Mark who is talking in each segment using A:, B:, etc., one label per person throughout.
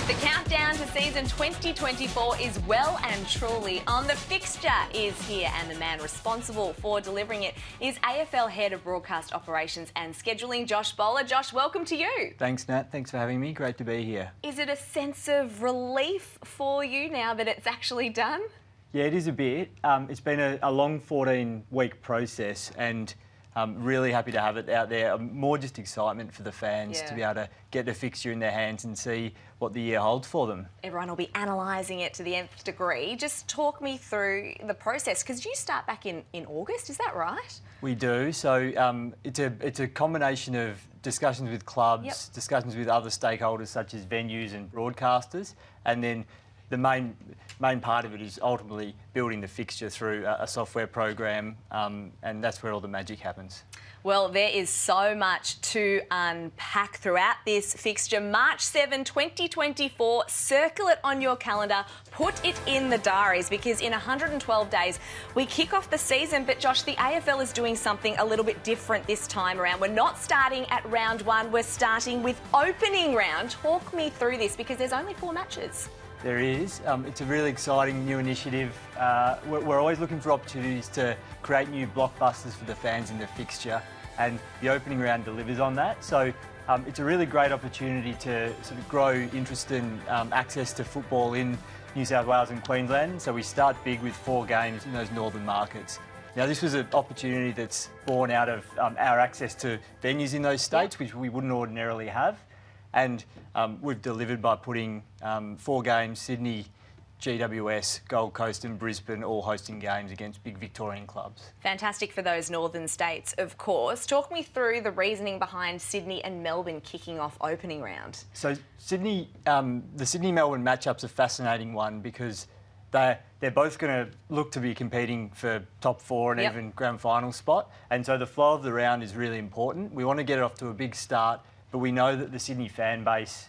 A: The countdown to season 2024 is well and truly on. The fixture is here and the man responsible for delivering it is AFL Head of Broadcast Operations and Scheduling, Josh Bowler. Josh, welcome to you.
B: Thanks, Nat. Thanks for having me. Great to be here.
A: Is it a sense of relief for you now that it's actually done?
B: Yeah, it is a bit. It's been a long 14-week process and really happy to have it out there. More just excitement for the fans to be able to get the fixture in their hands and see what the year holds for them. Everyone
A: will be analysing it to the nth degree. Just talk me through the process, because you start back in August, is that right?
B: We do. So it's a combination of discussions with clubs, discussions with other stakeholders such as venues and broadcasters, and then the main part of it is ultimately building the fixture through a software program, and that's where all the magic happens.
A: Well, there is so much to unpack throughout this fixture. March 7, 2024, circle it on your calendar, put it in the diaries, because in 112 days we kick off the season. But Josh, the AFL is doing something a little bit different this time around. We're not starting at round one, we're starting with opening round. Talk me through this, because there's only 4 matches.
B: There is. It's a really exciting new initiative. We're always looking for opportunities to create new blockbusters for the fans in the fixture, and the opening round delivers on that. So it's a really great opportunity to sort of grow interest in access to football in New South Wales and Queensland. So we start big with 4 games in those northern markets. Now, this was an opportunity that's born out of our access to venues in those states, which we wouldn't ordinarily have. And we've delivered by putting 4 games, Sydney, GWS, Gold Coast and Brisbane, all hosting games against big Victorian clubs.
A: Fantastic for those northern states, of course. Talk me through the reasoning behind Sydney and Melbourne kicking off opening round.
B: So Sydney, the Sydney-Melbourne matchup's a fascinating one, because they're both going to look to be competing for top 4 and even grand final spot. And so the flow of the round is really important. We want to get it off to a big start, but we know that the Sydney fan base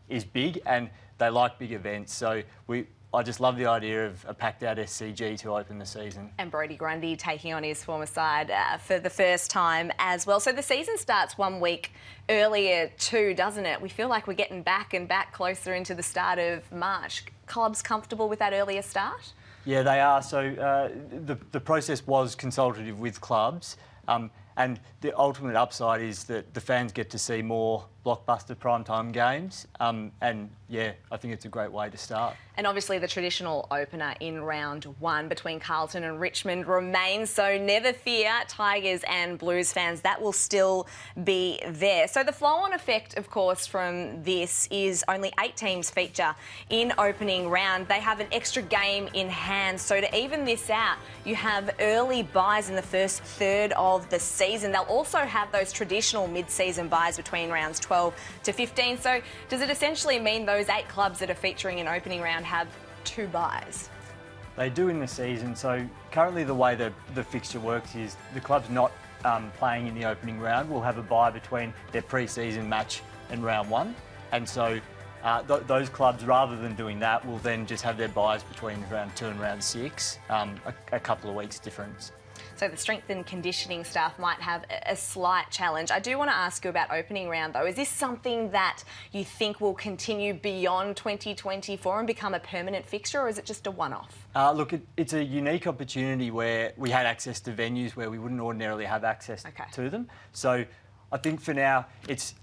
B: is big and they like big events. So I just love the idea of a packed-out SCG to open the season.
A: And Brodie Grundy taking on his former side for the first time as well. So the season starts 1 week earlier too, doesn't it? We feel like we're getting back closer into the start of March. Clubs comfortable with that earlier start?
B: Yeah, they are. So the process was consultative with clubs. And the ultimate upside is that the fans get to see more blockbuster primetime games. And yeah, I think it's a great way to start.
A: And obviously the traditional opener in round 1 between Carlton and Richmond remains. So never fear, Tigers and Blues fans, that will still be there. So the flow-on effect, of course, from this is only 8 teams feature in opening round. They have an extra game in hand. So to even this out, you have early buys in the first third of the season. They'll also have those traditional mid-season buys between rounds 12 to 15. So does it essentially mean those 8 clubs that are featuring in opening round have 2 buys?
B: They do in the season. So currently the way the fixture works is the clubs not playing in the opening round will have a bye between their pre-season match and round 1. And so those clubs, rather than doing that, will then just have their buys between round 2 and round 6, a couple of weeks difference.
A: So the strength and conditioning staff might have a slight challenge. I do want to ask you about opening round, though. Is this something that you think will continue beyond 2024 and become a permanent fixture, or is it just a one-off?
B: Look, it's a unique opportunity where we had access to venues where we wouldn't ordinarily have access to them. So I think for now,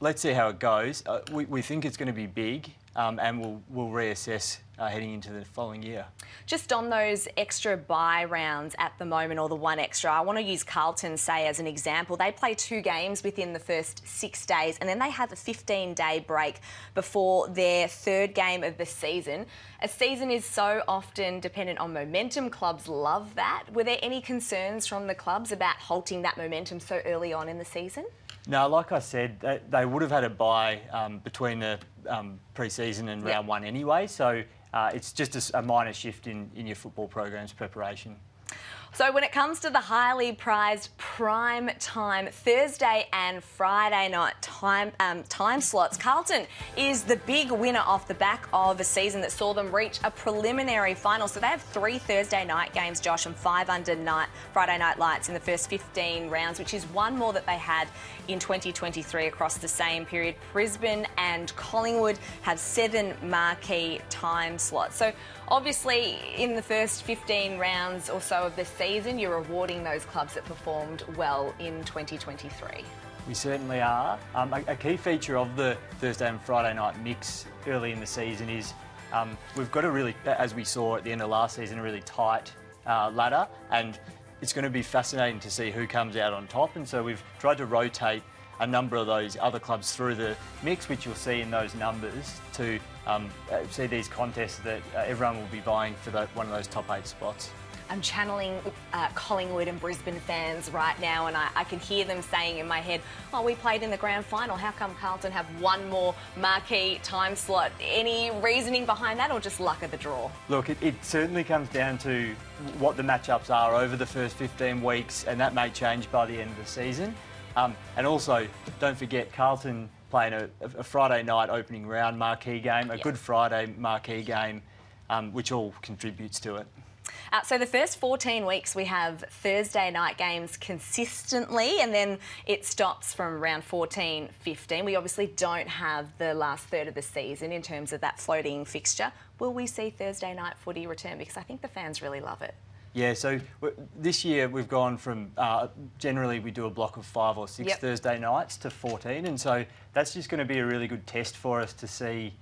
B: let's see how it goes. We think it's going to be big, and we'll reassess heading into the following year.
A: Just on those extra bye rounds at the moment, or the 1 extra, I want to use Carlton, say, as an example. They play 2 games within the first 6 days, and then they have a 15-day break before their 3rd game of the season. A season is so often dependent on momentum. Clubs love that. Were there any concerns from the clubs about halting that momentum so early on in the season?
B: No, like I said, they would have had a bye between the pre-season and round 1 anyway, so it's just a minor shift in your football program's preparation.
A: So when it comes to the highly prized prime time Thursday and Friday night time slots, Carlton is the big winner off the back of a season that saw them reach a preliminary final. So they have 3 Thursday night games, Josh, and 5 under Friday night lights in the first 15 rounds, which is one more that they had in 2023 across the same period. Brisbane and Collingwood have 7 marquee time slots. So obviously in the first 15 rounds or so of the season, you're rewarding those clubs that performed well in 2023.
B: We certainly are. A key feature of the Thursday and Friday night mix early in the season is we've got a really, as we saw at the end of last season, a really tight ladder, and it's going to be fascinating to see who comes out on top. And so we've tried to rotate a number of those other clubs through the mix, which you'll see in those numbers, to see these contests that everyone will be vying for one of those top 8 spots.
A: I'm channeling Collingwood and Brisbane fans right now, and I can hear them saying in my head, oh, we played in the grand final. How come Carlton have one more marquee time slot? Any reasoning behind that, or just luck of the draw?
B: Look, it certainly comes down to what the matchups are over the first 15 weeks, and that may change by the end of the season. And also, don't forget, Carlton playing a Friday night opening round marquee game, a Good Friday marquee game, which all contributes to it.
A: So the first 14 weeks we have Thursday night games consistently, and then it stops from round 14, 15. We obviously don't have the last third of the season in terms of that floating fixture. Will we see Thursday night footy return? Because I think the fans really love it.
B: Yeah, so this year we've gone from, generally we do a block of 5 or 6 Thursday nights to 14, and so that's just going to be a really good test for us to see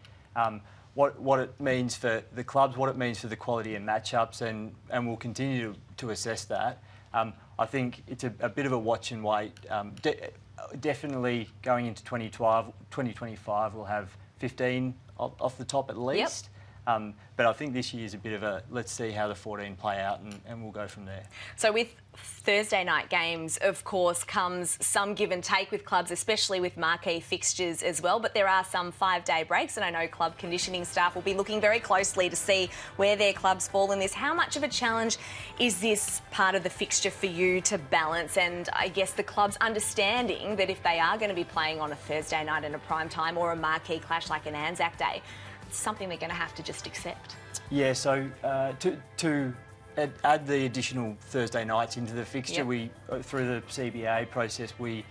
B: what it means for the clubs, what it means for the quality of matchups, and we'll continue to assess that. I think it's a bit of a watch and wait. Definitely going into 2025, we'll have 15 off the top at least. But I think this year's a bit of a, let's see how the 14 play out, and we'll go from there.
A: So with Thursday night games, of course, comes some give and take with clubs, especially with marquee fixtures as well. But there are some 5-day breaks, and I know club conditioning staff will be looking very closely to see where their clubs fall in this. How much of a challenge is this part of the fixture for you to balance? And I guess the clubs understanding that if they are going to be playing on a Thursday night in a prime time or a marquee clash like an Anzac Day, it's something they're going to have to just accept. Yeah,
B: so to add the additional Thursday nights into the fixture, we through the CBA process, we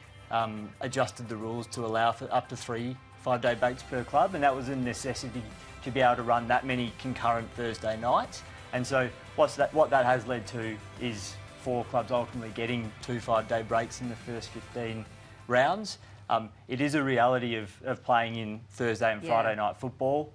B: adjusted the rules to allow for up to 3 5-day breaks per club, and that was a necessity to be able to run that many concurrent Thursday nights. And so what that has led to is 4 clubs ultimately getting 2 5-day breaks in the first 15 rounds. It is a reality of playing in Thursday and Friday night football,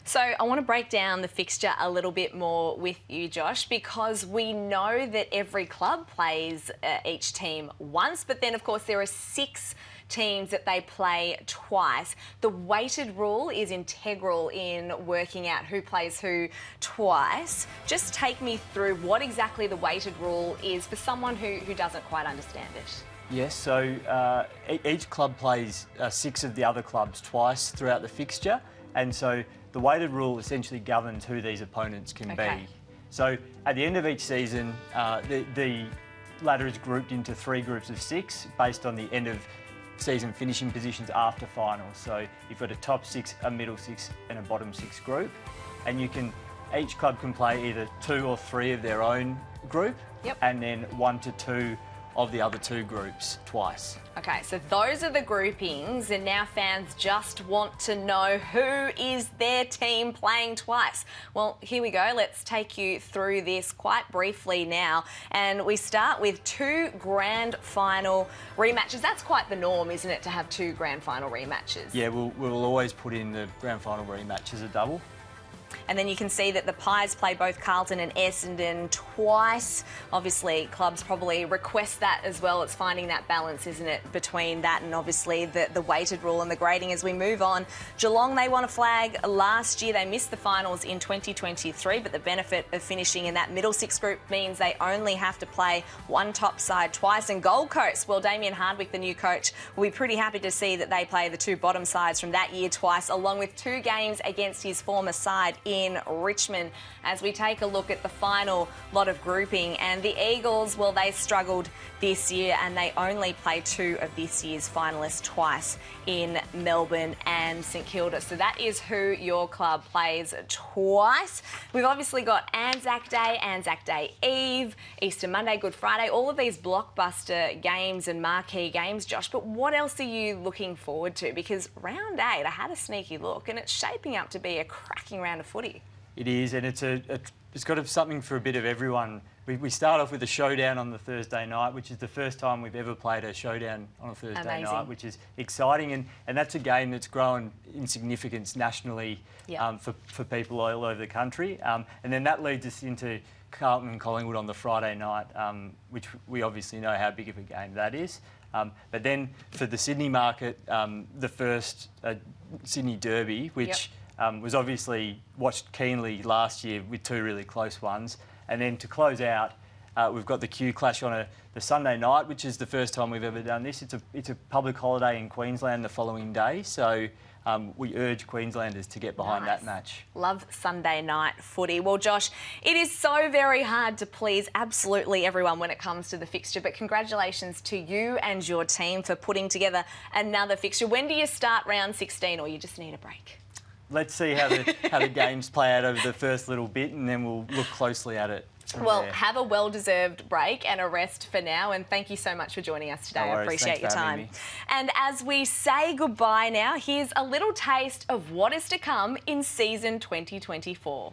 A: So I want to break down the fixture a little bit more with you, Josh, because we know that every club plays each team once, but then, of course, there are 6 teams that they play twice. The weighted rule is integral in working out who plays who twice. Just take me through what exactly the weighted rule is for someone who doesn't quite understand it.
B: Yes, so each club plays 6 of the other clubs twice throughout the fixture, and so the weighted rule essentially governs who these opponents can be. So at the end of each season, the ladder is grouped into 3 groups of 6 based on the end of season finishing positions after finals. So you've got a top 6, a middle 6 and a bottom 6 group, and each club can play either 2 or 3 of their own group, and then 1 to 2 of the other 2 groups twice.
A: Okay, so those are the groupings, and now fans just want to know who is their team playing twice. Well, here we go. Let's take you through this quite briefly now. And we start with 2 grand final rematches. That's quite the norm, isn't it, to have 2 grand final rematches?
B: Yeah, we'll always put in the grand final rematch as a double.
A: And then you can see that the Pies play both Carlton and Essendon twice. Obviously, clubs probably request that as well. It's finding that balance, isn't it, between that and obviously the weighted rule and the grading as we move on. Geelong, they won a flag last year. They missed the finals in 2023, but the benefit of finishing in that middle 6 group means they only have to play one top side twice. And Gold Coast, well, Damien Hardwick, the new coach, will be pretty happy to see that they play the 2 bottom sides from that year twice, along with 2 games against his former side in Richmond as we take a look at the final lot of grouping. And the Eagles, well, they struggled this year and they only played 2 of this year's finalists twice in Melbourne and St Kilda. So that is who your club plays twice. We've obviously got Anzac Day Eve, Easter Monday, Good Friday, all of these blockbuster games and marquee games, Josh. But what else are you looking forward to? Because round 8, I had a sneaky look and it's shaping up to be a cracking round of footy.
B: It is, and it's got something for a bit of everyone. We start off with a showdown on the Thursday night, which is the first time we've ever played a showdown on a Thursday night, which is exciting. And that's a game that's grown in significance nationally for people all over the country. And then that leads us into Carlton and Collingwood on the Friday night, which we obviously know how big of a game that is. But then for the Sydney market, the first Sydney Derby, which was obviously watched keenly last year with 2 really close ones. And then to close out, we've got the Q clash on the Sunday night, which is the first time we've ever done this. It's a public holiday in Queensland the following day, so we urge Queenslanders to get behind that match.
A: Love Sunday night footy. Well, Josh, it is so very hard to please absolutely everyone when it comes to the fixture, but congratulations to you and your team for putting together another fixture. When do you start round 16, or you just need a break?
B: Let's see how the games play out over the first little bit, and then we'll look closely at it.
A: Well, have a well-deserved break and a rest for now, and thank you so much for joining us today.
B: No worries.
A: I appreciate your
B: Thanks for having
A: time.
B: me.
A: And as we say goodbye now, here's a little taste of what is to come in season 2024.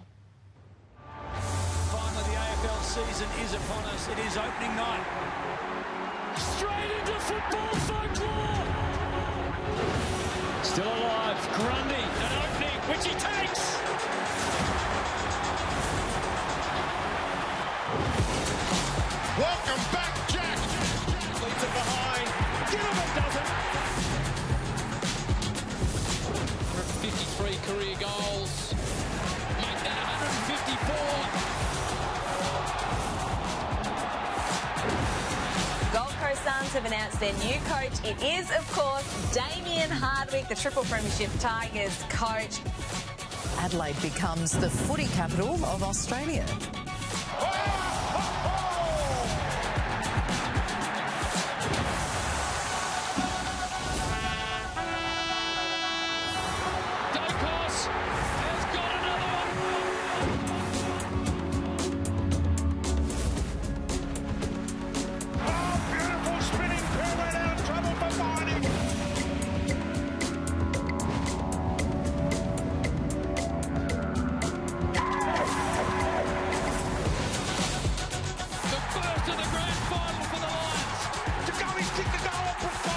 C: Finally, the AFL season is upon us. It is opening night. Straight into football folklore. Still alive, Grundy, an opening, which he takes. Welcome back, Jack. Leads it behind. Gillivan does it. 153 career goals. Make that 154.
A: Gold Coast Suns have announced their new coach. It is, of course, Damien Hardwick, the Triple Premiership Tigers coach.
D: Adelaide becomes the footy capital of Australia.
C: The first of the grand final for the Lions. To go, he's kicked the goal.